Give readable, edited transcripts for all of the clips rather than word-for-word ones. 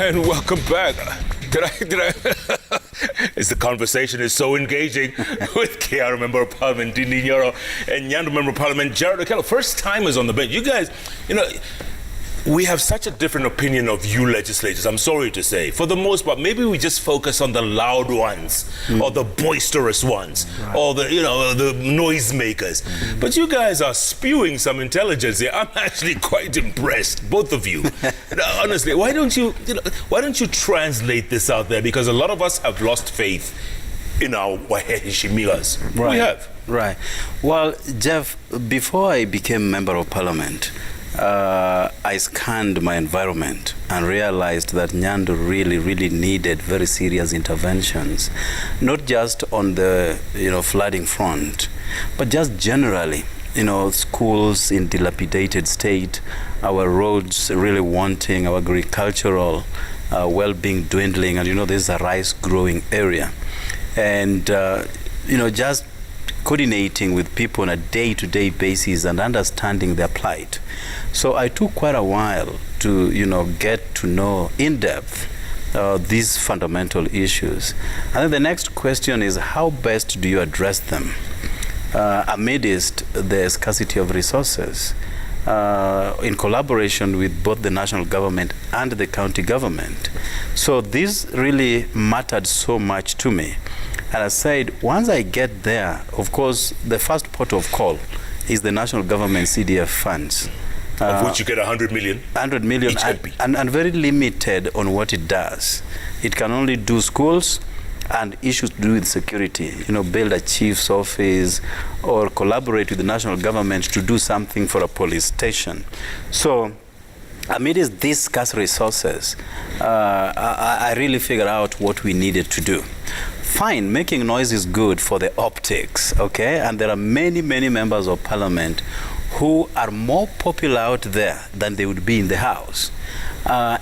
And welcome back. The conversation is so engaging with KR Member of Parliament Dindi Nyoro and Nyandu Member of Parliament Jared Okello. First timers on the bench. You guys, we have such a different opinion of you legislators, I'm sorry to say. For the most part, maybe we just focus on the loud ones or the boisterous ones or the noisemakers. But you guys are spewing some intelligence here. I'm actually quite impressed, both of you. Honestly, why don't you translate this out there? Because a lot of us have lost faith in our Waheshimigas. Right. We have. Right. Well, Jeff, before I became Member of Parliament, I scanned my environment and realized that Nyandu really needed very serious interventions, not just on the flooding front, but just generally. Schools in dilapidated state, our roads really wanting, our agricultural well-being dwindling, and this is a rice-growing area, and just coordinating with people on a day-to-day basis and understanding their plight. So I took quite a while to get to know in depth these fundamental issues. And then the next question is, how best do you address them amidst the scarcity of resources, in collaboration with both the national government and the county government? So this really mattered so much to me. And I said, once I get there, of course, the first port of call is the national government CDF funds. Of which you get 100 million? 100 million, and very limited on what it does. It can only do schools and issues to do with security, build a chief's office or collaborate with the national government to do something for a police station. So amidst these scarce resources, I really figured out what we needed to do. Fine, making noise is good for the optics, okay? And there are many members of parliament who are more popular out there than they would be in the House.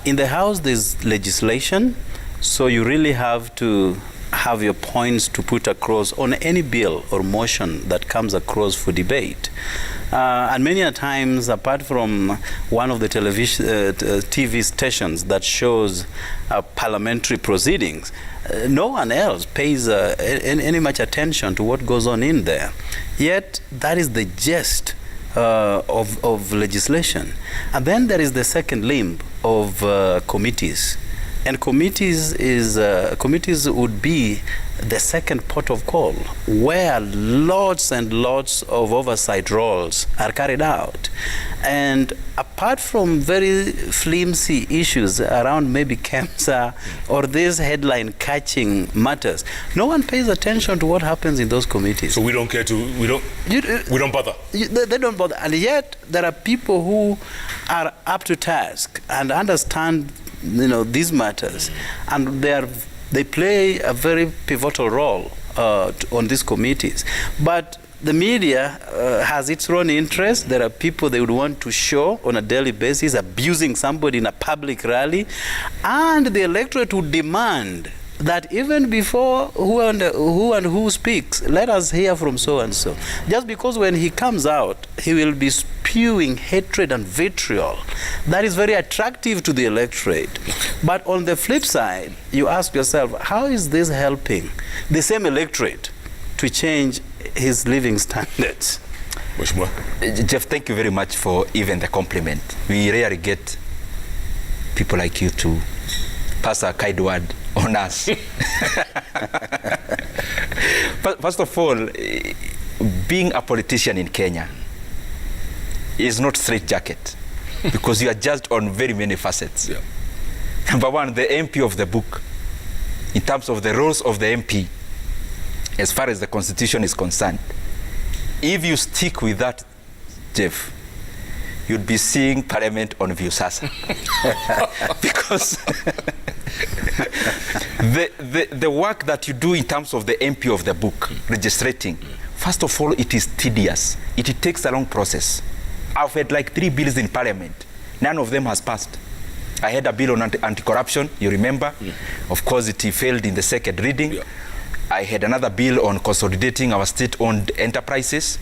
In the House, there's legislation, so you really have to have your points to put across on any bill or motion that comes across for debate. And many a times, apart from one of the TV stations that shows parliamentary proceedings, no one else pays any much attention to what goes on in there. Yet, that is the gist of legislation. And then there is the second limb of committees. And committees would be the second port of call, where lots and lots of oversight roles are carried out. And apart from very flimsy issues around maybe cancer or these headline-catching matters, no one pays attention to what happens in those committees. So we don't care we don't bother. They don't bother. And yet there are people who are up to task and understand these matters, and they play a very pivotal role on these committees. But the media has its own interest. There are people they would want to show on a daily basis abusing somebody in a public rally, and the electorate would demand that even before who speaks, let us hear from so and so. Just because when he comes out, he will be spewing hatred and vitriol. That is very attractive to the electorate. But on the flip side, you ask yourself, how is this helping the same electorate to change his living standards? Jeff, thank you very much for even the compliment. We rarely get people like you to pass a kind word on us. First of all, being a politician in Kenya is not straitjacket because you are judged on very many facets. Yeah. Number one, the MP of the book, in terms of the roles of the MP, as far as the Constitution is concerned, if you stick with that, Jeff, you'd be seeing Parliament on Viusasa. Because the work that you do in terms of the MP of the book, registrating, first of all, it is tedious. It takes a long process. I've had like 3 bills in Parliament. None of them has passed. I had a bill on anti-corruption, you remember? Yeah. Of course, it failed in the second reading. Yeah. I had another bill on consolidating our state-owned enterprises.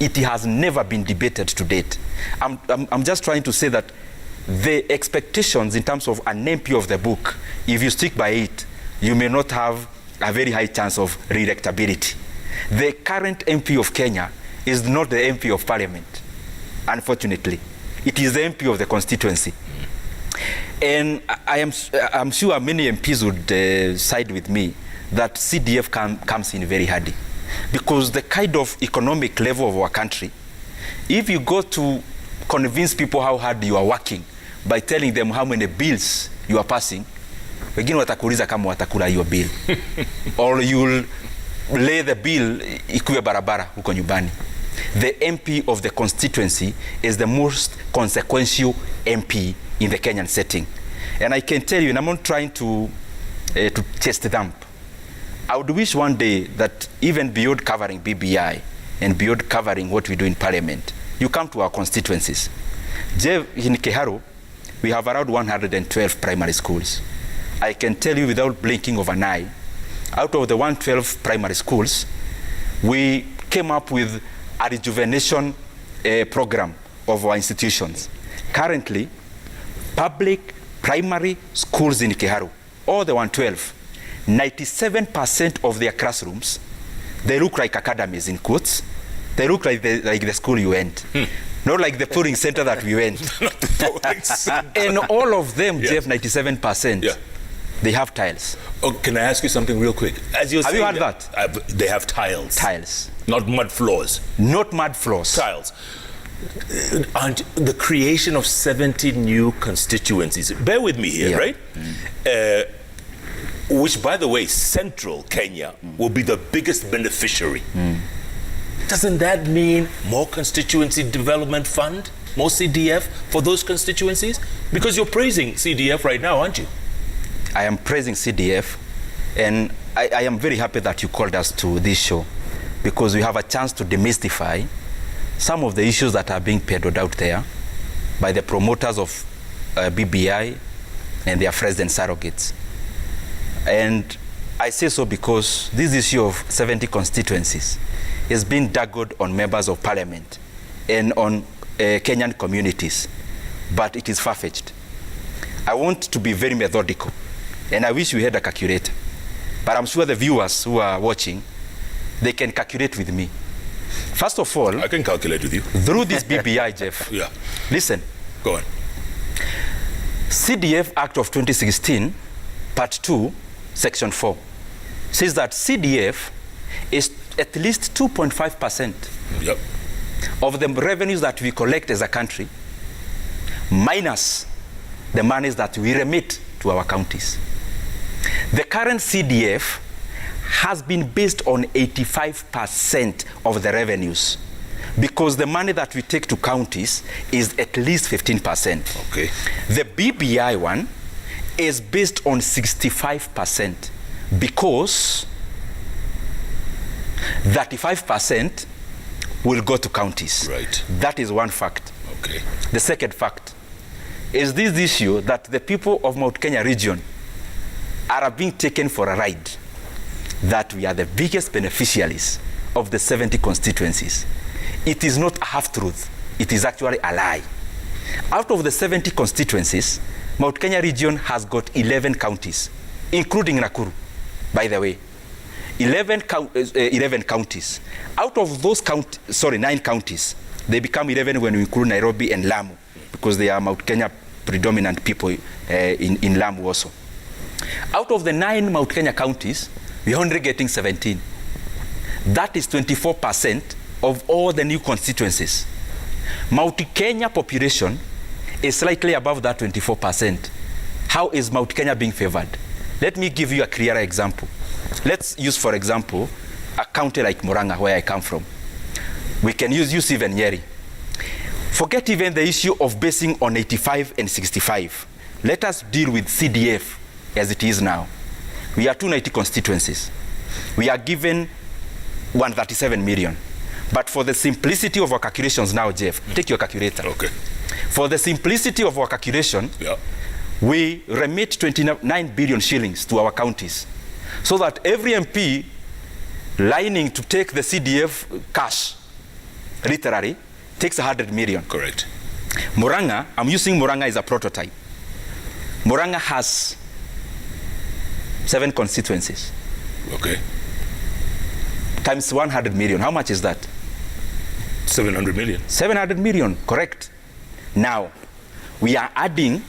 It has never been debated to date. I'm just trying to say that the expectations in terms of an MP of the book, if you stick by it, you may not have a very high chance of re-electability. The current MP of Kenya is not the MP of Parliament, unfortunately. It is the MP of the constituency. And I'm sure many MPs would side with me that CDF comes in very handy. Because the kind of economic level of our country, if you go to convince people how hard you are working by telling them how many bills you are passing, wengine watakuuliza kama watakula hiyo bill. Or you'll lay the bill ikuwe barabara huko nyumbani. The MP of the constituency is the most consequential MP in the Kenyan setting. And I can tell you, and I'm not trying to chest thump, I would wish one day that even beyond covering BBI and beyond covering what we do in Parliament, you come to our constituencies. Jeff, in Kiharu, we have around 112 primary schools. I can tell you without blinking of an eye, out of the 112 primary schools, we came up with a rejuvenation program of our institutions. Currently, public primary schools in Kiharu, all the 112, 97% of their classrooms, they look like academies in quotes. They look like the school you went. Not like the pouring center that we went. And all of them, yeah. Jeff, 97%, yeah. They have tiles. Oh, can I ask you something real quick? As you're have you heard that? They have tiles. Tiles. Not mud floors. Not mud floors. Tiles. And the creation of 70 new constituencies. Bear with me here, yeah. Right? Which, by the way, central Kenya will be the biggest beneficiary. Doesn't that mean more constituency development fund, more CDF for those constituencies? Because you're praising CDF right now, aren't you? I am praising CDF, and I am very happy that you called us to this show, because we have a chance to demystify some of the issues that are being peddled out there by the promoters of BBI and their friends and surrogates. And I say so because this issue of 70 constituencies is being daggled on members of parliament and on Kenyan communities, but it is far-fetched. I want to be very methodical, and I wish we had a calculator, but I'm sure the viewers who are watching, they can calculate with me. First of all, I can calculate with you. Through this BBI, Jeff. Yeah. Listen. Go on. CDF Act of 2016, Part 2, Section 4, says that CDF is at least 2.5% yep. of the revenues that we collect as a country, minus the monies that we remit to our counties. The current CDF has been based on 85% of the revenues, because the money that we take to counties is at least 15%. Okay. The BBI one is based on 65%, because 35% will go to counties. Right. That is one fact. Okay. The second fact is this issue that the people of Mount Kenya region are being taken for a ride, that we are the biggest beneficiaries of the 70 constituencies. It is not a half-truth. It is actually a lie. Out of the 70 constituencies, Mount Kenya region has got 11 counties, including Nakuru, by the way. 11 counties. Out of those 9 counties, they become 11 when we include Nairobi and Lamu, because they are Mount Kenya predominant people in Lamu also. Out of the 9 Mount Kenya counties, we're only getting 17. That is 24% of all the new constituencies. Mount Kenya population is slightly above that 24%. How is Mount Kenya being favored? Let me give you a clearer example. Let's use, for example, a county like Murang'a, where I come from. We can use even Nyeri. Forget even the issue of basing on 85 and 65. Let us deal with CDF as it is now. We are 290 constituencies. We are given 137 million. But for the simplicity of our calculations now, Jeff, take your calculator. Okay. For the simplicity of our calculation, yeah, we remit 29 billion shillings to our counties, so that every MP lining to take the CDF cash, literally, takes 100 million. Correct. Murang'a, I'm using Murang'a as a prototype. Murang'a has 7 constituencies. Okay. Times 100 million. How much is that? 700 million. 700 million, correct. Now, we are adding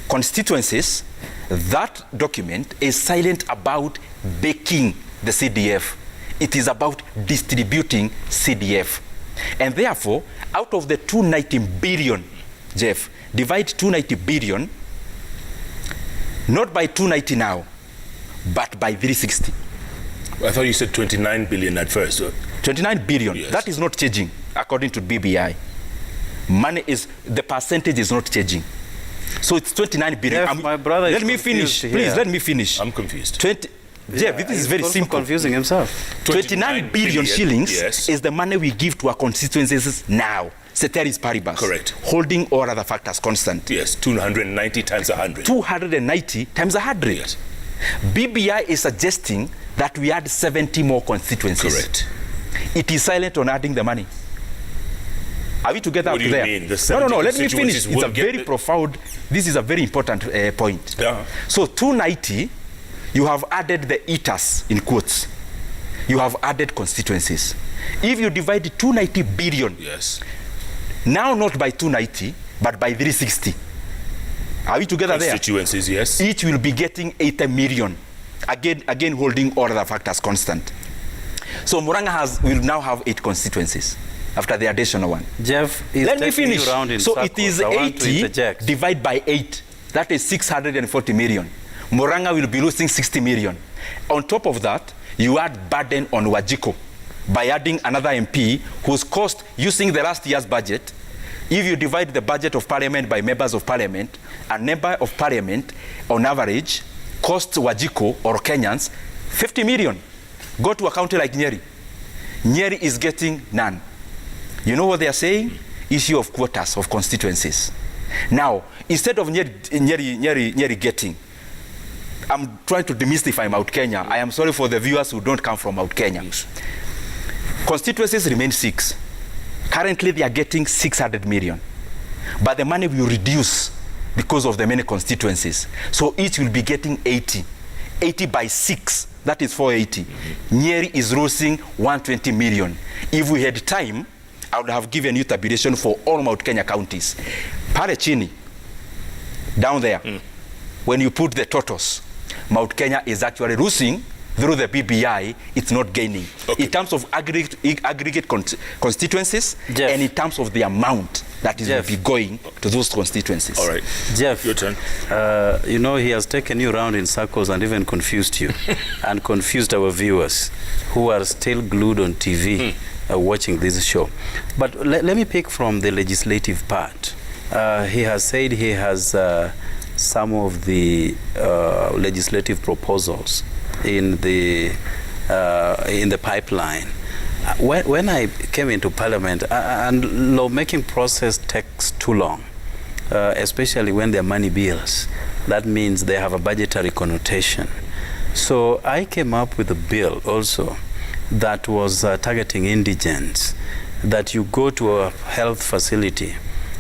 constituencies. That document is silent about baking the CDF. It is about distributing CDF. And therefore, out of the 290 billion, Jeff, divide 290 billion, not by 290 now, but by 360. I thought you said 29 billion at first. 29 billion, yes. That is not changing according to BBI. Money is, the percentage is not changing. So it's 29 billion. Jeff, my brother let me finish, please, let me finish. I'm confused. Jeff, this is very simple. Confusing himself. 29 billion shillings yes. is the money we give to our constituencies now. Ceteris paribus. Correct. Holding all other factors constant. Yes, 290 times 100. 290 times 100. Yes. BBI is suggesting that we add 70 more constituencies. Correct. It is silent on adding the money. Are we together what up do you there? mean? The No, let me constituencies finish. It's a will get very profound, this is a very important point. Yeah. So 290, you have added the eaters in quotes. You have added constituencies. If you divide 290 billion, yes. now not by 290, but by 360. Are we together there? Constituencies, yes. Each will be getting 80 million. Again holding all other factors constant. So Murang'a will now have 8 constituencies after the additional one. Jeff, let me finish. So circles. it is 80 divided by 8. That is 640 million. Murang'a will be losing 60 million. On top of that, you add burden on Wajiko by adding another MP whose cost, using the last year's budget, if you divide the budget of parliament by members of parliament, a member of parliament on average costs Wajiko or Kenyans 50 million. Go to a county like Nyeri. Nyeri is getting none. You know what they are saying? Issue of quotas of constituencies. Now, instead of Nyeri getting, I'm trying to demystify Mount Kenya. I am sorry for the viewers who don't come from Mount Kenya. Constituencies remain 6. Currently, they are getting 600 million. But the money will reduce because of the many constituencies. So each will be getting 80. 80 by 6, that is 480. Nyeri is losing 120 million. If we had time, I would have given you tabulation for all Mount Kenya counties. Parechini, down there, when you put the totals, Mount Kenya is actually losing. Through the BBI, it's not gaining. Okay. In terms of aggregate constituencies, Jeff, and in terms of the amount that is will be going to those constituencies. All right. Jeff, your turn. You know, he has taken you around in circles and even confused you and confused our viewers who are still glued on TV watching this show. But let me pick from the legislative part. He has said he has some of the legislative proposals in the pipeline. When I came into Parliament, and lawmaking process takes too long, especially when they're money bills. That means they have a budgetary connotation. So I came up with a bill also that was targeting indigents, that you go to a health facility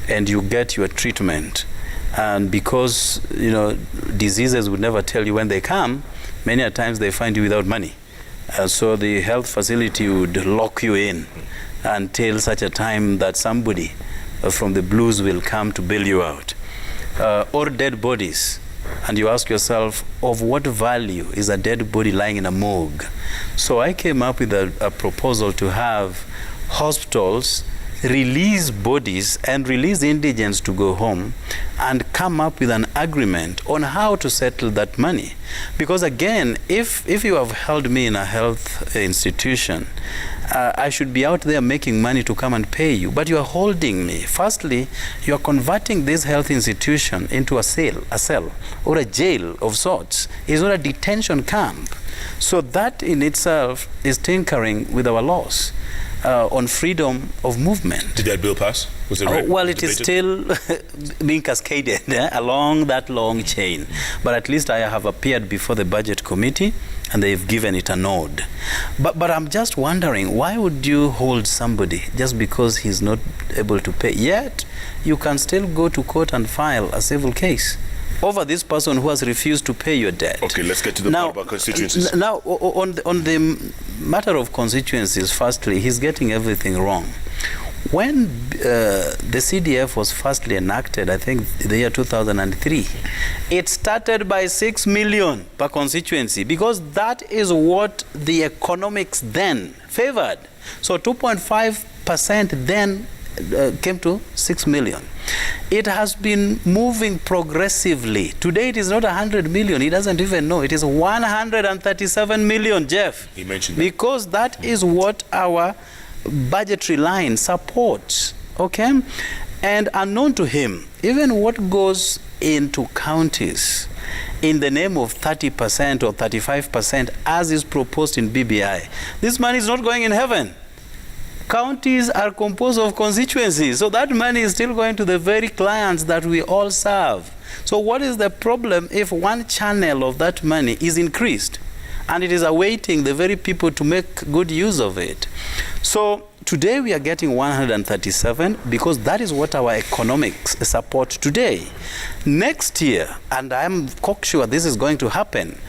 and you get your treatment, and because diseases would never tell you when they come, many a times they find you without money. So the health facility would lock you in until such a time that somebody from the blues will come to bail you out. Or dead bodies. And you ask yourself, of what value is a dead body lying in a morgue? So I came up with a proposal to have hospitals release bodies and release indigents to go home and come up with an agreement on how to settle that money. Because again, if you have held me in a health institution, I should be out there making money to come and pay you, but you are holding me. Firstly, you are converting this health institution into a cell or a jail of sorts. It's not a detention camp. So that in itself is tinkering with our laws on freedom of movement. Did that bill pass? Was it right? Well, it is still being cascaded along that long chain. But at least I have appeared before the budget committee and they've given it a nod. But I'm just wondering, why would you hold somebody just because he's not able to pay? Yet you can still go to court and file a civil case over this person who has refused to pay your debt. Okay, let's get to the part about constituencies. Now, on the matter of constituencies, firstly, he's getting everything wrong. When the CDF was firstly enacted, I think the year 2003, it started by 6 million per constituency, because that is what the economics then favored. So 2.5% then came to 6 million. It has been moving progressively. Today it is not 100 million. He doesn't even know. It is 137 million, Jeff. He mentioned that. Because that is what our budgetary line supports, okay? And unknown to him, even what goes into counties in the name of 30% or 35%, as is proposed in BBI, this money is not going in heaven. Counties are composed of constituencies, so that money is still going to the very clients that we all serve. So what is the problem if one channel of that money is increased and it is awaiting the very people to make good use of it? So today we are getting 137 because that is what our economics support today. Next year, and I'm cocksure this is going to happen,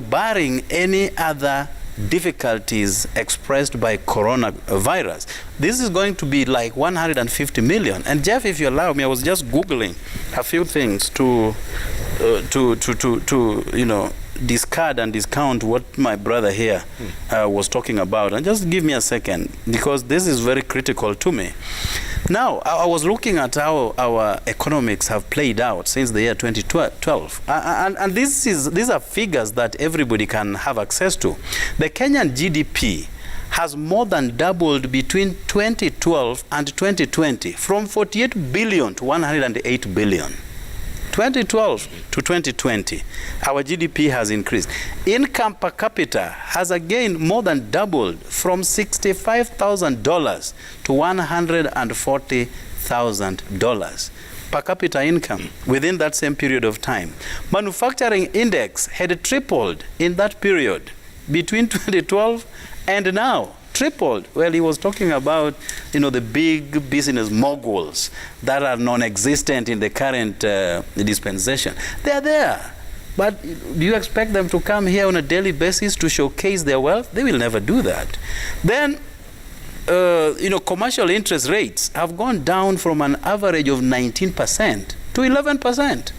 barring any other difficulties expressed by coronavirus, this is going to be like 150 million. And Jeff, if you allow me, I was just Googling a few things to discard and discount what my brother here was talking about. And just give me a second, because this is very critical to me. Now, I was looking at how our economics have played out since the year 2012. And these are figures that everybody can have access to. The Kenyan GDP has more than doubled between 2012 and 2020, from 48 billion to 108 billion. 2012 to 2020, our GDP has increased. Income per capita has again more than doubled, from $65,000 to $140,000 per capita income within that same period of time. Manufacturing index had tripled in that period between 2012 and now. Tripled. Well, he was talking about, the big business moguls that are non-existent in the current dispensation. They are there. But do you expect them to come here on a daily basis to showcase their wealth? They will never do that. Then, commercial interest rates have gone down from an average of 19% to 11%.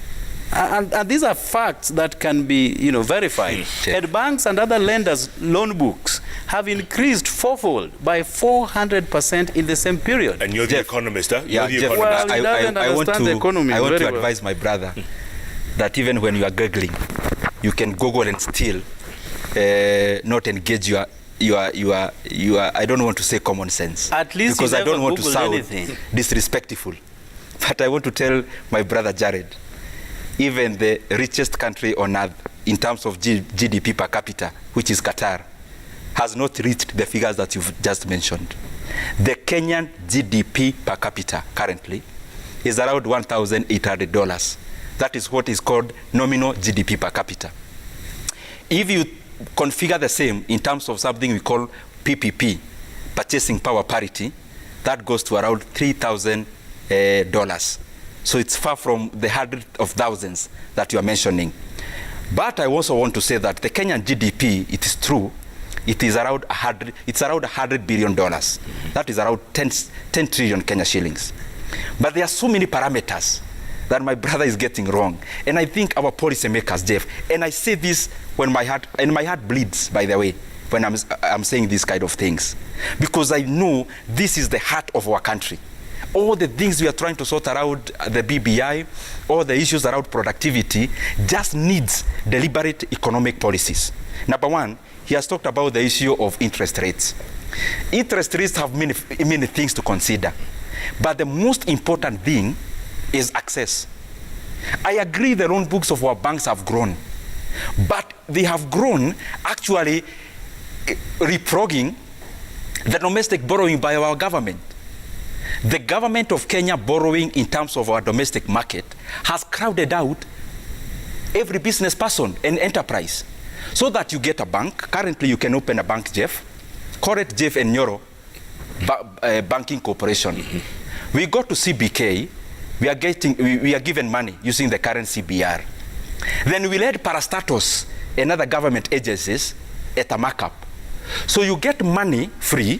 And these are facts that can be, verified. And banks and other lenders' loan books have increased fourfold by 400% in the same period. And you're the economist, huh? Yeah, you're the Jeff, economist. Well, he doesn't understand the economy. I want to well. advise my brother that even when you are googling, you can Google and still not engage your I don't want to say common sense. At least because I don't want to Googled sound anything. disrespectful. But I want to tell my brother Jared, even the richest country on earth in terms of GDP per capita, which is Qatar, has not reached the figures that you've just mentioned. The Kenyan GDP per capita currently is around $1,800. That is what is called nominal GDP per capita. If you configure the same in terms of something we call PPP, purchasing power parity, that goes to around $3,000. So it's far from the hundreds of thousands that you are mentioning. But I also want to say that the Kenyan GDP, it is true, it is around $100 billion. That is around 10 trillion Kenya shillings. But there are so many parameters that my brother is getting wrong. And I think our policymakers, Jeff, and I say this when my heart bleeds, by the way, when I'm saying these kind of things. Because I know this is the heart of our country. All the things we are trying to sort around the BBI, all the issues around productivity, just needs deliberate economic policies. Number one, he has talked about the issue of interest rates. Interest rates have many things to consider. But the most important thing is access. I agree the loan books of our banks have grown. But they have grown actually leapfrogging the domestic borrowing by our government. The government of Kenya borrowing in terms of our domestic market has crowded out every business person and enterprise. so that you get a bank. Currently, you can open a bank, Jeff. Call it Jeff and Nyoro Banking Corporation. We go to CBK, we are given money using the current CBR. Then we let parastatos and other government agencies at a markup. So you get money free,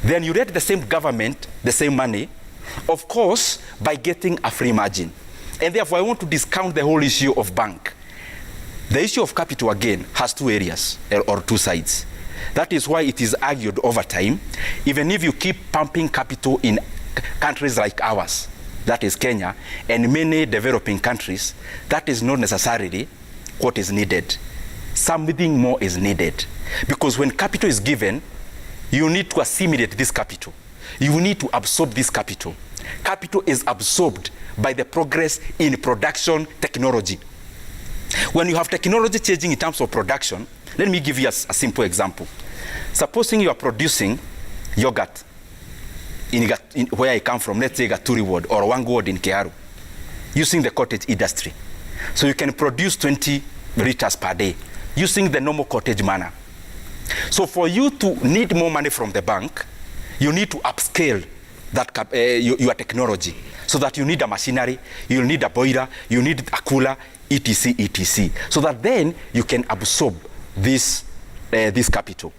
then you let the same government the same money, of course, by getting a free margin. And therefore, I want to discount the whole issue of bank. The issue of capital, again, has two areas or two sides. That is why it is argued over time, even if you keep pumping capital in countries like ours, that is Kenya, and many developing countries, that is not necessarily what is needed. Something more is needed. Because when capital is given, you need to assimilate this capital. You need to absorb this capital. Capital is absorbed by the progress in production technology. When you have technology changing in terms of production, let me give you a simple example. Supposing you are producing yogurt in where I come from, let's say Gaturi ward or Wangu ward in Kiaru, using the cottage industry. So you can produce 20 liters per day using the normal cottage manner. So for you to need more money from the bank, you need to upscale that your technology, so that you need a machinery, you need a boiler, you need a cooler, etc., etc., so that then you can absorb this capital.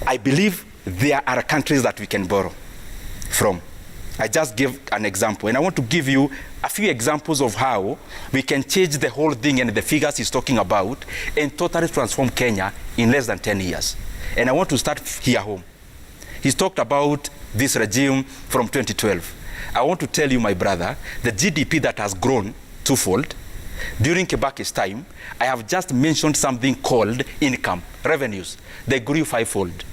I believe there are countries that we can borrow from. I just gave an example, and I want to give you a few examples of how we can change the whole thing and the figures he's talking about and totally transform Kenya in less than 10 years. And I want to start here home. He's talked about this regime from 2012. I want to tell you, my brother, the GDP that has grown twofold. During Kibaki's time, I have just mentioned something called income, revenues. They grew fivefold.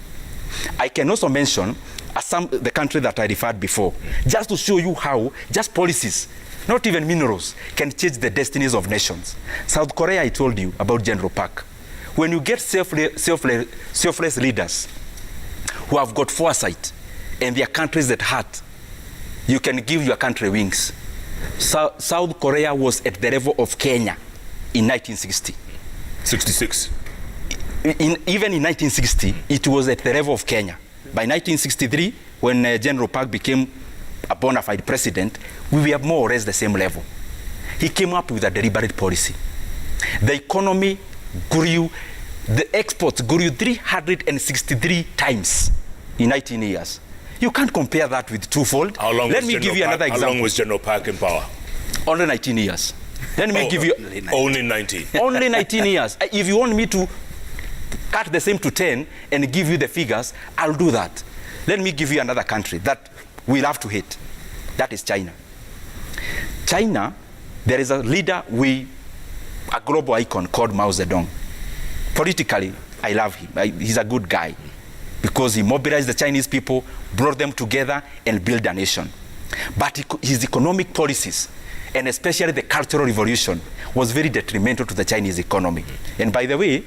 I can also mention the country that I referred before, just to show you how just policies, not even minerals, can change the destinies of nations. South Korea, I told you about General Park. When you get selfless leaders who have got foresight and their countries at heart, you can give your country wings. South Korea was at the level of Kenya in 1960. 66. Even in 1960, it was at the level of Kenya. By 1963, when General Park became a bona fide president, we were more or less the same level. He came up with a deliberate policy. The economy grew, the exports grew 363 times in 19 years. You can't compare that with twofold. Let me give you another example. How long was General Park in power? Only 19 years. Let me give you... Only 19. Only 19 years. If you want me to cut the same to 10 and give you the figures, I'll do that. Let me give you another country that we'll have to hit. That is China. China, there is a leader, a global icon called Mao Zedong. Politically, I love him. He's a good guy because he mobilized the Chinese people, brought them together, and built a nation. But his economic policies, and especially the Cultural Revolution, was very detrimental to the Chinese economy. And by the way,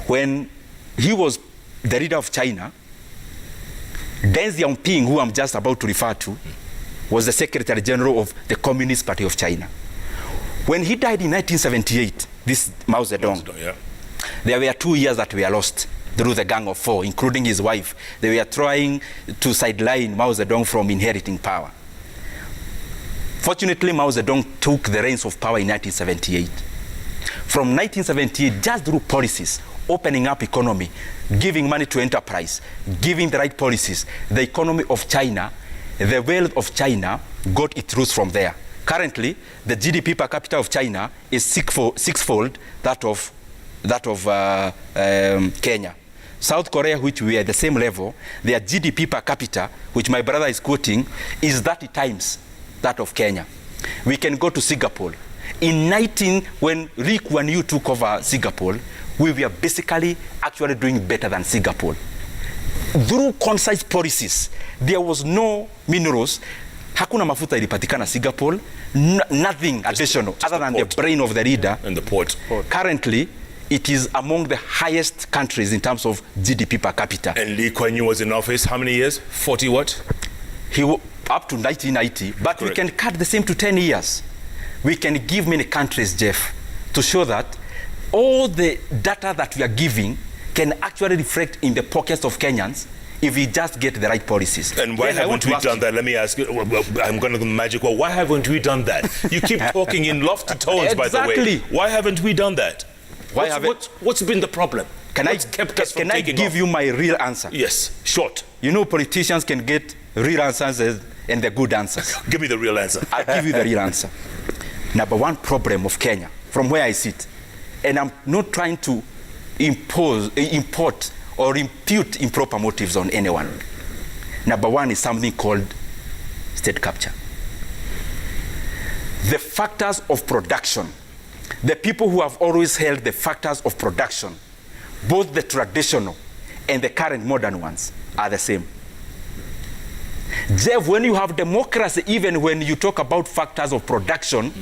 when he was the leader of China, Deng Xiaoping, who I'm just about to refer to, was the Secretary General of the Communist Party of China. When he died in 1978, this Mao Zedong, there were 2 years that were lost through the Gang of Four, including his wife. They were trying to sideline Mao Zedong from inheriting power. Fortunately, Mao Zedong took the reins of power in 1978. From 1978, just through policies, opening up economy, giving money to enterprise, giving the right policies, the economy of China, the wealth of China got its roots from there. Currently, the GDP per capita of China is sixfold that of Kenya. South Korea, which we are at the same level, their GDP per capita, which my brother is quoting, is 30 times that of Kenya. We can go to Singapore. When Lee Kuan Yew took over Singapore, we were basically actually doing better than Singapore. Through concise policies, there was no minerals. Hakuna mafuta ilipatikana Singapore, nothing additional other than the brain of the leader. And the port. Currently, it is among the highest countries in terms of GDP per capita. And Lee Kuan Yew was in office how many years? 40 what? Up to 1990, but correct. We can cut the same to 10 years. We can give many countries, Jeff, to show that all the data that we are giving can actually reflect in the pockets of Kenyans if we just get the right policies. And why haven't we done that? Let me ask you. I'm going to go magic. Well, why haven't we done that? You keep talking in lofty tones, by the way. Why haven't we done that? What's been the problem? Can I give you my real answer? Yes, short. You know, politicians can get real answers and the good answers. Give me the real answer. I'll give you the real answer. Number one problem of Kenya, from where I sit, and I'm not trying to import or impute improper motives on anyone. Number one is something called state capture. The factors of production, the people who have always held the factors of production, both the traditional and the current modern ones, are the same. Jeff, when you have democracy, even when you talk about factors of production,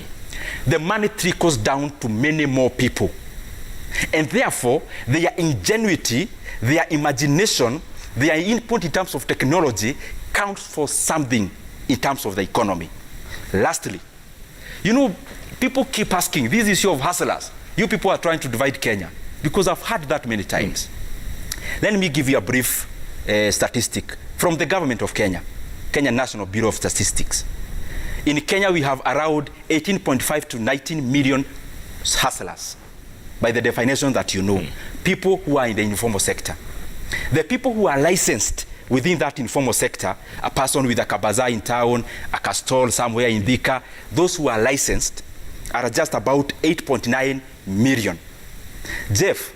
the money trickles down to many more people. And therefore, their ingenuity, their imagination, their input in terms of technology counts for something in terms of the economy. Lastly, you know, people keep asking, this issue of hustlers, you people are trying to divide Kenya, because I've heard that many times. Let me give you a brief statistic from the government of Kenya, Kenya National Bureau of Statistics. In Kenya, we have around 18.5 to 19 million hustlers, by the definition that you know, people who are in the informal sector. The people who are licensed within that informal sector, a person with a kabaza in town, a castall somewhere in Thika, those who are licensed are just about 8.9 million. Jeff,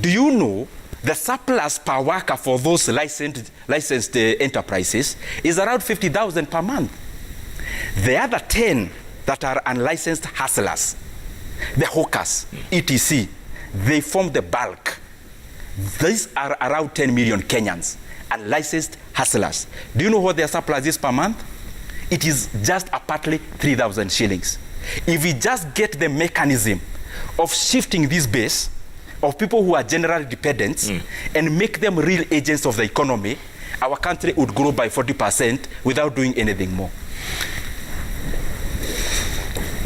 do you know the surplus per worker for those licensed enterprises is around 50,000 per month? The other 10 that are unlicensed hustlers, the hawkers, etc., they form the bulk. These are around 10 million Kenyans, unlicensed hustlers. Do you know what their surplus is per month? It is just apparently 3,000 shillings. If we just get the mechanism of shifting this base of people who are generally dependents and make them real agents of the economy, our country would grow by 40% without doing anything more.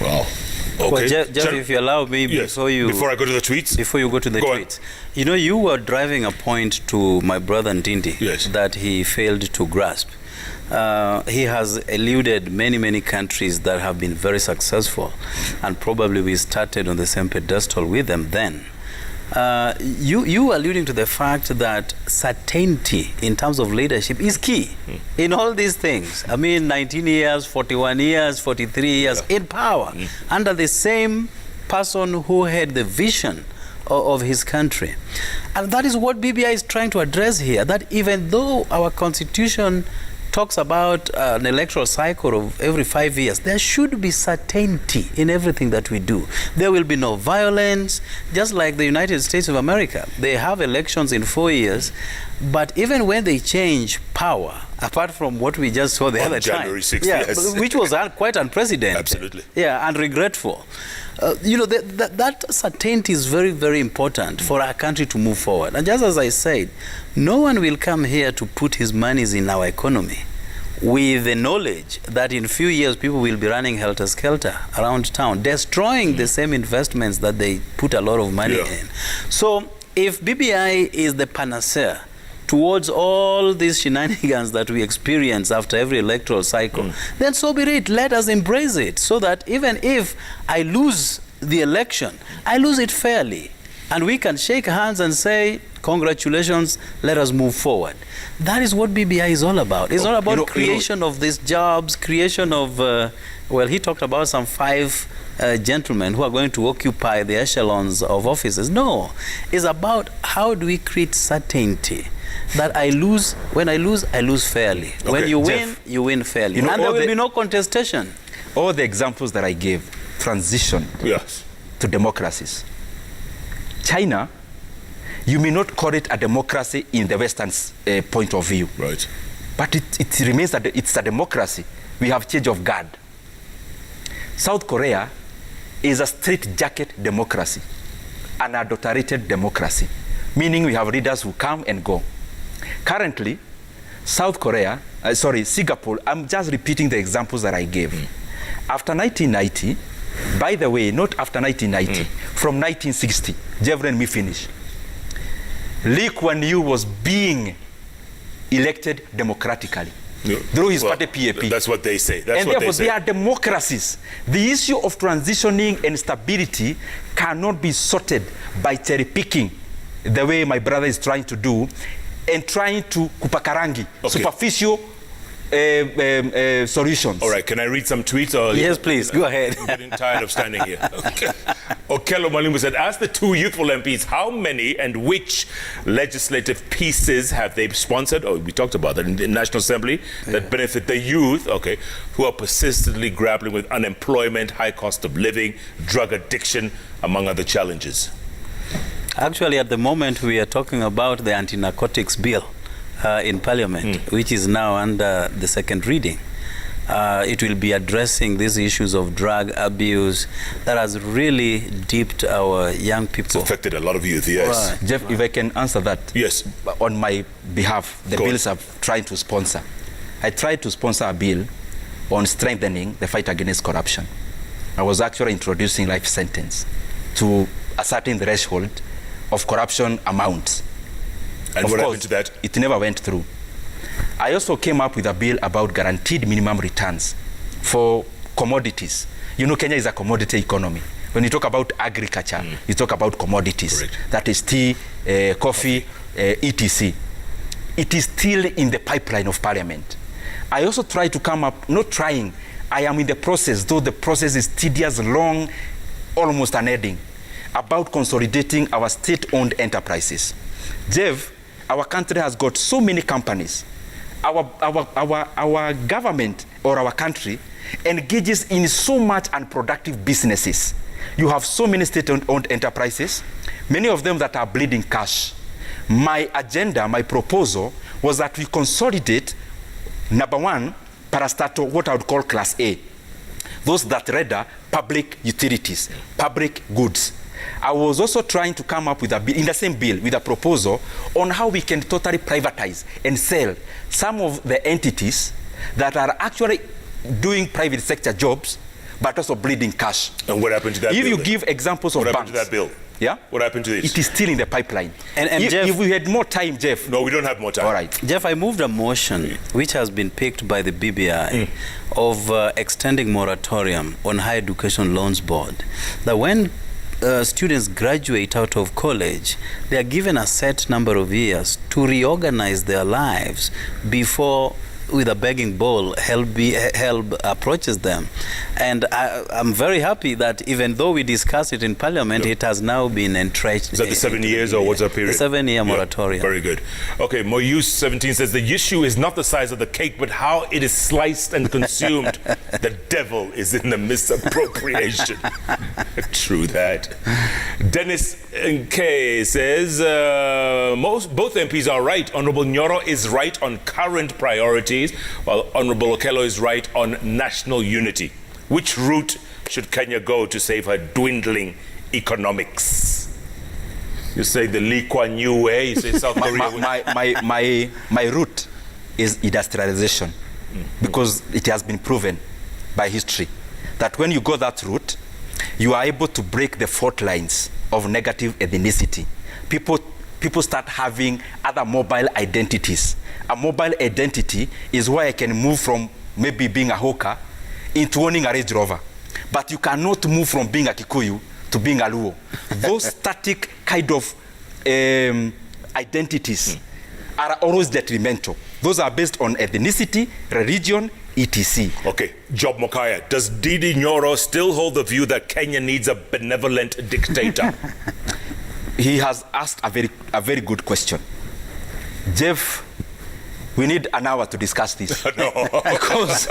Wow. Okay. Well, Jeff, if you allow me, before I go to the tweets? Before you go to the tweets. You know, you were driving a point to my brother Ndindi that he failed to grasp. He has eluded many countries that have been very successful, and probably we started on the same pedestal with them then. You alluding to the fact that certainty in terms of leadership is key in all these things. I mean, 19 years, 41 years, 43 years in power under the same person who had the vision of his country. And that is what BBI is trying to address here, that even though our constitution talks about an electoral cycle of every 5 years, there should be certainty in everything that we do. There will be no violence, just like the United States of America. They have elections in 4 years, but even when they change power, apart from what we just saw the other January time, 6th, which was quite unprecedented. Absolutely. Yeah, and regretful. You know, that certainty is very important for our country to move forward. And just as I said, no one will come here to put his monies in our economy with the knowledge that in a few years people will be running helter-skelter around town, destroying the same investments that they put a lot of money in. So if BBI is the panacea towards all these shenanigans that we experience after every electoral cycle, then so be it. Let us embrace it, so that even if I lose the election, I lose it fairly. And we can shake hands and say, congratulations, let us move forward. That is what BBI is all about. It's not about creation of these jobs, creation of, well, he talked about some 5 gentlemen who are going to occupy the echelons of offices. No, it's about how do we create certainty that when I lose fairly. Okay, when you win, Jeff, you win fairly. And there will be no contestation. All the examples that I gave, transition to democracies. China, you may not call it a democracy in the Western point of view. Right. But it remains that it's a democracy. We have change of guard. South Korea is a straitjacket democracy, an adulterated democracy, meaning we have leaders who come and go. Currently, Singapore, I'm just repeating the examples that I gave. After 1990, by the way, not after 1990, from 1960, Jeff, let me finish. Lee Kuan Yew was being elected democratically through his party PAP. That's what they say. And therefore, they are democracies. The issue of transitioning and stability cannot be sorted by cherry picking the way my brother is trying to do and trying to kupakarangi, superficial solutions. All right, can I read some tweets? Or yes, please, go ahead. I'm getting tired of standing here. Okay. Okello Malumbu said, ask the two youthful MPs how many and which legislative pieces have they sponsored, we talked about that in the National Assembly, that benefit the youth, who are persistently grappling with unemployment, high cost of living, drug addiction, among other challenges. Actually, at the moment, we are talking about the anti-narcotics bill in Parliament, which is now under the second reading. It will be addressing these issues of drug abuse that has really dipped our young people. It's affected a lot of youth, yes. Right. Jeff, if I can answer that. Yes. On my behalf, the bills I've tried to sponsor. I tried to sponsor a bill on strengthening the fight against corruption. I was actually introducing life sentence to a certain threshold of corruption amounts. And what happened to that? It never went through. I also came up with a bill about guaranteed minimum returns for commodities. You know, Kenya is a commodity economy. When you talk about agriculture, you talk about commodities. Correct. That is tea, coffee, etc. It is still in the pipeline of Parliament. I also try to come up, not trying, I am in the process, though the process is tedious, long, almost unending, about consolidating our state-owned enterprises. Jeff, our country has got so many companies. Our government or our country engages in so much unproductive businesses. You have so many state-owned enterprises, many of them that are bleeding cash. My agenda, my proposal, was that we consolidate, number one, parastatal, what I would call class A. Those that render public utilities, public goods. I was also trying to come up with a bill, in the same bill, with a proposal on how we can totally privatize and sell some of the entities that are actually doing private sector jobs, but also bleeding cash. And what happened to that bill? If you give examples of banks. What happened to that bill? Yeah? What happened to it? It is still in the pipeline. And Jeff, if we had more time, Jeff. No, we don't have more time. All right. Jeff, I moved a motion which has been picked by the BBI of extending moratorium on Higher Education Loans Board. That when students graduate out of college, they are given a set number of years to reorganize their lives before, with a begging bowl, help approaches them. And I'm very happy that even though we discussed it in Parliament, it has now been entrenched. Is that the 7 years or what's the period? The 7-year moratorium. Very good. Okay, Moyus 17 says, the issue is not the size of the cake, but how it is sliced and consumed. The devil is in the misappropriation. True that. Dennis K says, both MPs are right. Honorable Nyoro is right on current priorities, while Honorable Okello is right on national unity. Which route should Kenya go to save her dwindling economics? You say the Lee Kuan Yew way, you say South Korea. My route is industrialization, because it has been proven by history that when you go that route, you are able to break the fault lines of negative ethnicity. People start having other mobile identities. A mobile identity is where I can move from maybe being a hawker into owning a Range Rover. But you cannot move from being a Kikuyu to being a Luo. Those static kind of identities are always detrimental. Those are based on ethnicity, religion, etc. Okay, Job Mokaya, does Didi Nyoro still hold the view that Kenya needs a benevolent dictator? He has asked a very good question. Jeff, we need an hour to discuss this. No. Because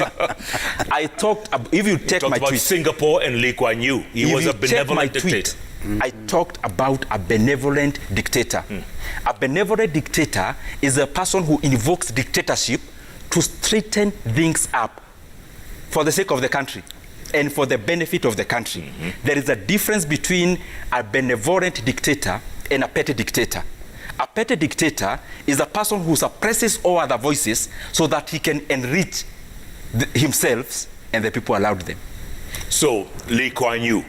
I talked, if you take my about tweet. Singapore and Lee Kuan Yew, he was a benevolent dictator. I talked about a benevolent dictator. A benevolent dictator is a person who invokes dictatorship to straighten things up for the sake of the country and for the benefit of the country. There is a difference between a benevolent dictator and a petty dictator. A petty dictator is a person who suppresses all other voices so that he can enrich himself and the people allowed them. So, Lee Kuan Yew.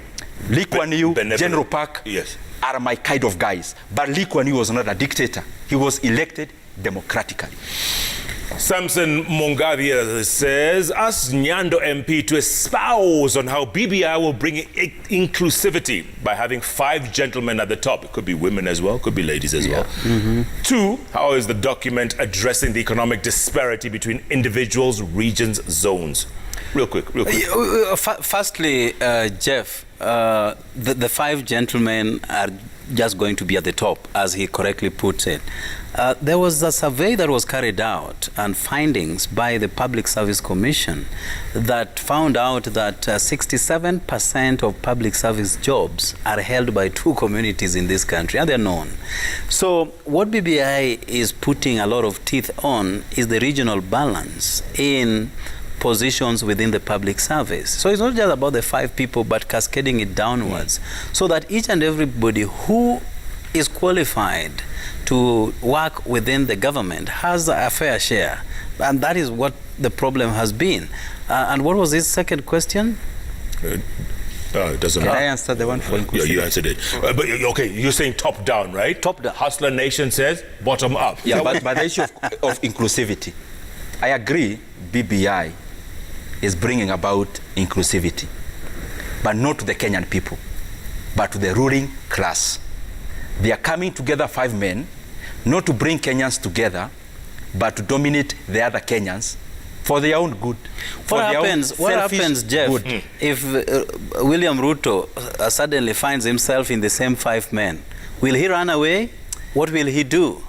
Lee Kuan Yew, benevolent. General Park Yes. are my kind of guys. But Lee Kuan Yew was not a dictator. He was elected democratically. Samson Mongadia says, ask Nyando MP to espouse on how BBI will bring inclusivity by having 5 gentlemen at the top. It could be women as well, could be ladies as well. Mm-hmm. 2, how is the document addressing the economic disparity between individuals, regions, zones? Real quick. Firstly, Jeff, the 5 gentlemen are just going to be at the top, as he correctly puts it. There was a survey that was carried out and findings by the Public Service Commission that found out that 67% of public service jobs are held by 2 communities in this country, and they're known. So what BBI is putting a lot of teeth on is the regional balance in positions within the public service. So it's not just about the 5 people, but cascading it downwards, so that each and everybody who is qualified to work within the government has a fair share. And that is what the problem has been. And what was his second question? It doesn't Can matter. I answer the one for inclusivity? Yeah, you answered it. But okay, you're saying top down, right? Top down. Hustler Nation says bottom up. Yeah, but the issue of inclusivity, I agree BBI is bringing about inclusivity, but not to the Kenyan people, but to the ruling class. They are coming together, 5 men, not to bring Kenyans together, but to dominate the other Kenyans for their own good. What happens, Jeff, good. if William Ruto suddenly finds himself in the same 5 men? Will he run away? What will he do?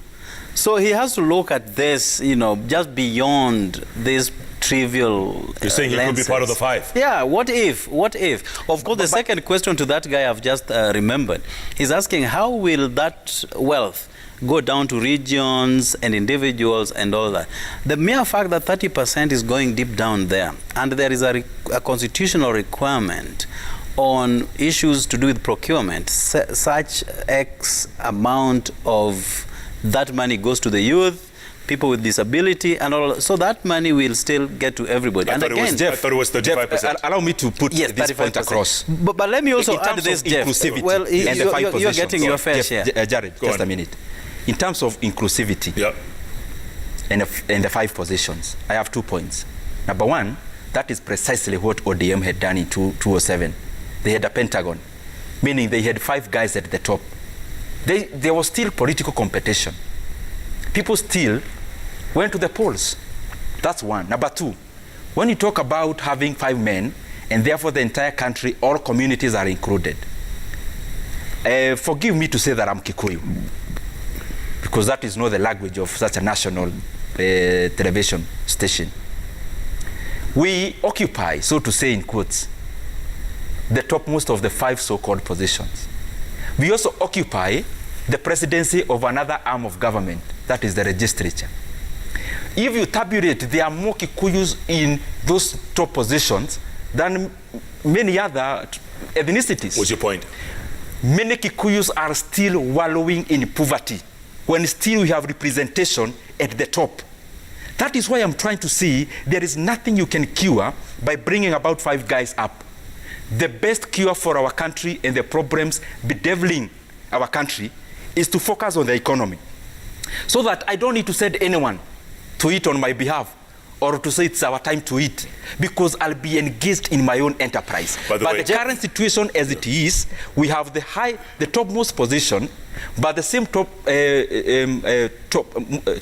So he has to look at this, just beyond this trivial You're saying he could be part of the 5? Yeah, what if? Of course, the second question to that guy I've just remembered. He's asking, how will that wealth go down to regions and individuals and all that? The mere fact that 30% is going deep down there, and there is a constitutional requirement on issues to do with procurement, such X amount of that money goes to the youth, people with disability and all, so that money will still get to everybody. I thought it was 35%. Jeff, allow me to put this 35%. Point across. But let me also add this, Jeff. Well, and the 5 you're positions. Getting your fair share. Jared, Go just on. a minute. In terms of inclusivity, and the 5 positions, I have 2 points. Number 1, that is precisely what ODM had done in 2007. They had a Pentagon, meaning they had 5 guys at the top. There was still political competition. People still went to the polls. That's 1. Number 2, when you talk about having 5 men, and therefore the entire country, all communities are included. Forgive me to say that I'm Kikuyu, because that is not the language of such a national television station. We occupy, so to say in quotes, the topmost of the 5 so-called positions. We also occupy the presidency of another arm of government, that is the legislature. If you tabulate, there are more Kikuyus in those top positions than many other ethnicities. What's your point? Many Kikuyus are still wallowing in poverty, when still we have representation at the top. That is why I'm trying to see there is nothing you can cure by bringing about 5 guys up. The best cure for our country and the problems bedeviling our country is to focus on the economy, so that I don't need to send anyone to eat on my behalf or to say it's our time to eat, because I'll be engaged in my own enterprise. But the current situation as it is, we have the topmost position, but the same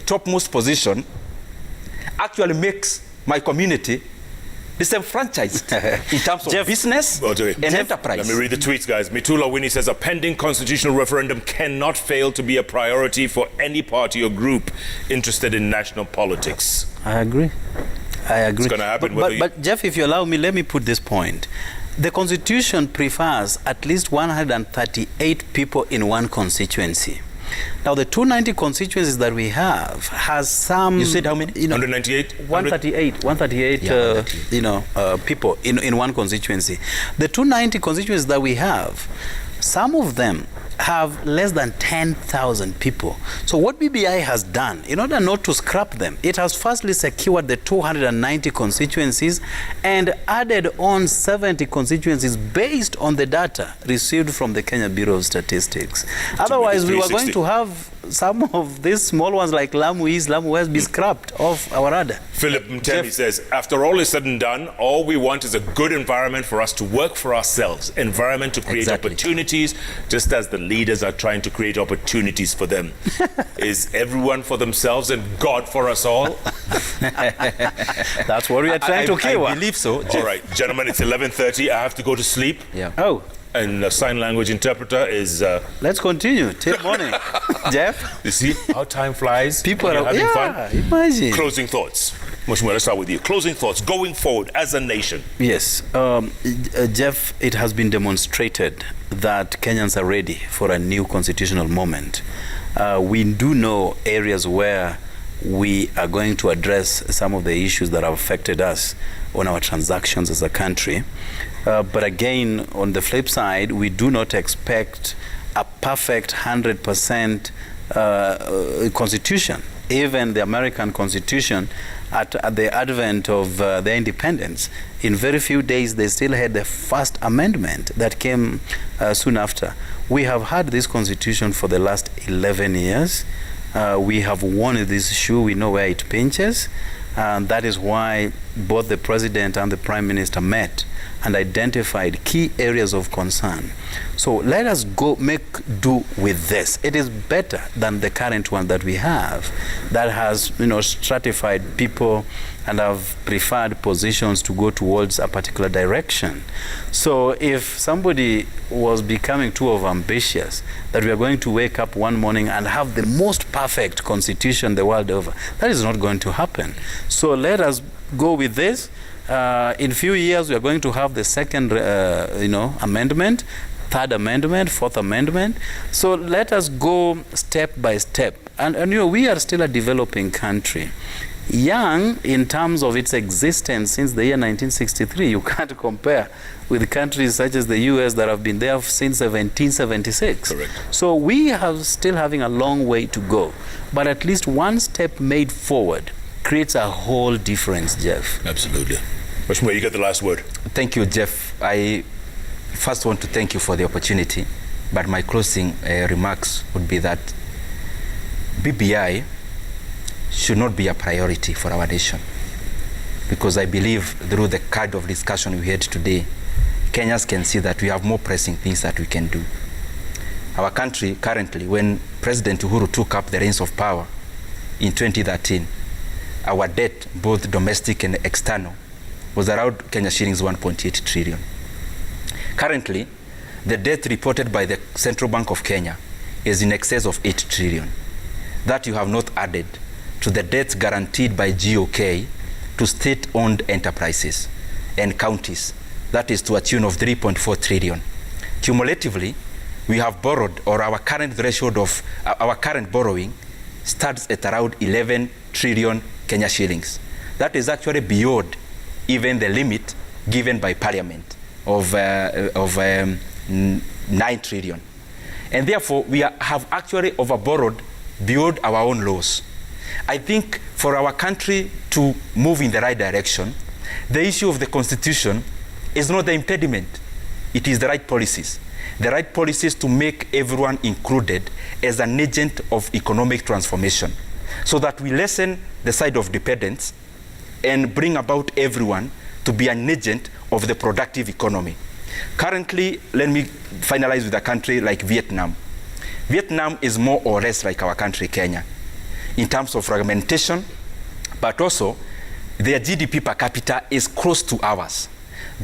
topmost position actually makes my community disenfranchised in terms of business and enterprise. Let me read the tweets, guys. Mitula Winnie says, a pending constitutional referendum cannot fail to be a priority for any party or group interested in national politics. I agree. It's going to happen. But Jeff, if you allow me, let me put this point. The Constitution prefers at least 138 people in one constituency. Now, the 290 constituencies that we have has some... You said how many? 198? 138 people in one constituency. The 290 constituencies that we have, some of them have less than 10,000 people. So what BBI has done, in order not to scrap them, it has firstly secured the 290 constituencies and added on 70 constituencies based on the data received from the Kenya Bureau of Statistics. Otherwise, we were going to have some of these small ones like Lamu East, Lamu West be scrapped off our radar. Philip Mtemi says, after all is said and done, all we want is a good environment for us to work for ourselves, environment to create opportunities, just as the leaders are trying to create opportunities for them. Is everyone for themselves and God for us all? That's what we are trying to kill. I believe so. All right, gentlemen, it's 11:30. I have to go to sleep. Yeah. Oh. And the sign language interpreter is... Let's continue till morning. Jeff? You see how time flies? People are having fun? Imagine. Closing thoughts. Mheshimiwa, let's start with you. Closing thoughts going forward as a nation. Yes. Jeff, it has been demonstrated that Kenyans are ready for a new constitutional moment. We do know areas where we are going to address some of the issues that have affected us on our transactions as a country. But again, on the flip side, we do not expect a perfect 100% constitution. Even the American Constitution, at the advent of their independence, in very few days, they still had the first amendment that came soon after. We have had this constitution for the last 11 years. We have won this issue. We know where it pinches. And that is why both the president and the prime minister met and identified key areas of concern. So let us go make do with this. It is better than the current one that we have that has, stratified people and have preferred positions to go towards a particular direction. So if somebody was becoming too ambitious, that we are going to wake up one morning and have the most perfect constitution the world over, that is not going to happen. So let us go with this. In few years, we are going to have the second, amendment, third amendment, fourth amendment. So let us go step by step. And we are still a developing country. Young in terms of its existence since the year 1963. You can't compare with countries such as the US that have been there since 1776. Correct. So we have still having a long way to go. But at least one step made forward creates a whole difference, Jeff. Absolutely. Mheshimiwa, you get the last word. Thank you, Jeff. I first want to thank you for the opportunity, but my closing remarks would be that BBI should not be a priority for our nation, because I believe through the kind of discussion we had today, Kenyans can see that we have more pressing things that we can do. Our country currently, when President Uhuru took up the reins of power in 2013, our debt, both domestic and external, was around Kenya shillings 1.8 trillion. Currently, the debt reported by the Central Bank of Kenya is in excess of 8 trillion. That you have not added to the debts guaranteed by GOK to state-owned enterprises and counties. That is to a tune of 3.4 trillion. Cumulatively, we have borrowed, or our current threshold of our current borrowing starts at around 11 trillion Kenya shillings. That is actually beyond even the limit given by Parliament of 9 trillion. And therefore, we have actually overborrowed beyond our own laws. I think for our country to move in the right direction, the issue of the Constitution is not the impediment. It is the right policies. The right policies to make everyone included as an agent of economic transformation, so that we lessen the side of dependence and bring about everyone to be an agent of the productive economy. Currently, let me finalize with a country like Vietnam. Vietnam is more or less like our country, Kenya, in terms of fragmentation, but also their GDP per capita is close to ours.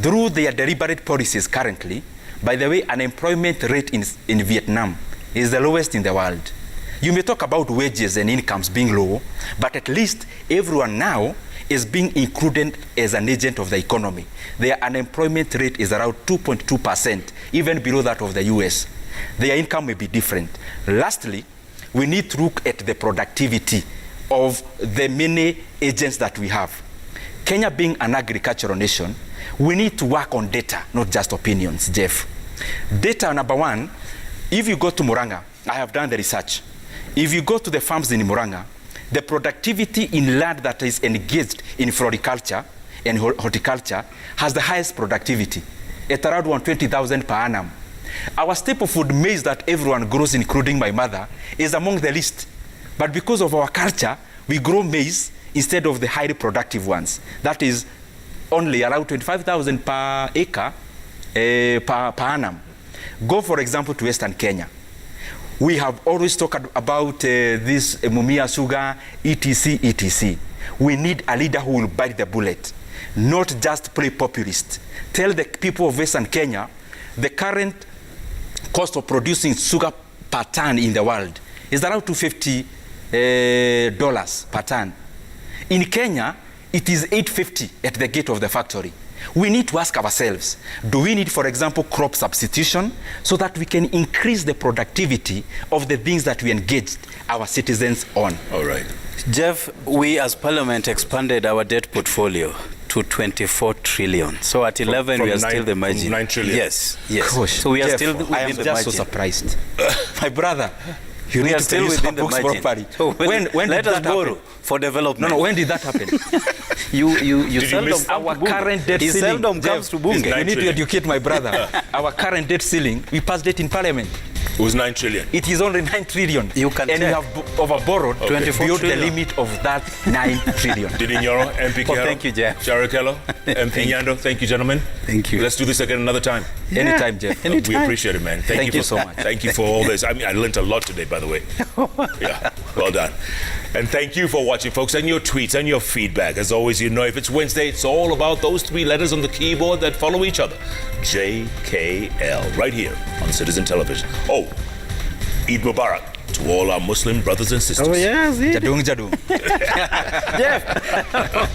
Through their deliberate policies currently, by the way, unemployment rate in Vietnam is the lowest in the world. You may talk about wages and incomes being low, but at least everyone now is being included as an agent of the economy. Their unemployment rate is around 2.2%, even below that of the US. Their income may be different. Lastly, we need to look at the productivity of the many agents that we have. Kenya being an agricultural nation, we need to work on data, not just opinions, Jeff. Data, number one, If you go to Murang'a, I have done the research. If you go to the farms in Murang'a, the productivity in land that is engaged in floriculture and horticulture has the highest productivity, at around 120,000 per annum. Our staple food maize that everyone grows, including my mother, is among the least. But because of our culture, we grow maize instead of the highly productive ones. That is only around 25,000 per acre per annum. Go, for example, to Western Kenya. We have always talked about this Mumia sugar, etc., etc. We need a leader who will bite the bullet, not just play populist. Tell the people of Western Kenya the current cost of producing sugar per ton in the world is around $250 per ton. In Kenya, it is $850 at the gate of the factory. We need to ask ourselves, do we need, for example, crop substitution so that we can increase the productivity of the things that we engaged our citizens on? All right. Jeff, we as Parliament expanded our debt portfolio to 24 trillion. So at 11, from we are 9, still the margin. From 9 trillion. Yes, yes. Gosh, so we are Jeff, still within I am the just margin. so surprised. My brother, you We need are to still use within your the books margin. properly. So when let did us that borrow happen? for development. No, when did that happen? You you seldom miss come Our to Bunge. current debt He ceiling. seldom comes Jeff, to Bunge. is You 9 need to trillion. educate my brother. Our current debt ceiling, we passed it in Parliament. It was 9 trillion. It is only 9 trillion. You can and we check. have overborrowed 24 beyond the trillion. limit of that 9 trillion. Didinyoro, MP Oh, Kiaro, thank you, Jeff. Jarakello, MP Nyando, thank you, gentlemen. Thank you. Let's do this again another time. Anytime, Jeff. We appreciate it, man. Thank you for, so much. Thank you for all this. I mean, I learned a lot today, by the way. Yeah, well done. And thank you for watching, folks, and your tweets and your feedback. As always, you know, if it's Wednesday, it's all about those 3 letters on the keyboard that follow each other. JKL, right here on Citizen Television. Oh, Eid Mubarak to all our Muslim brothers and sisters. Oh, yes. Jadung, jadung. Jeff.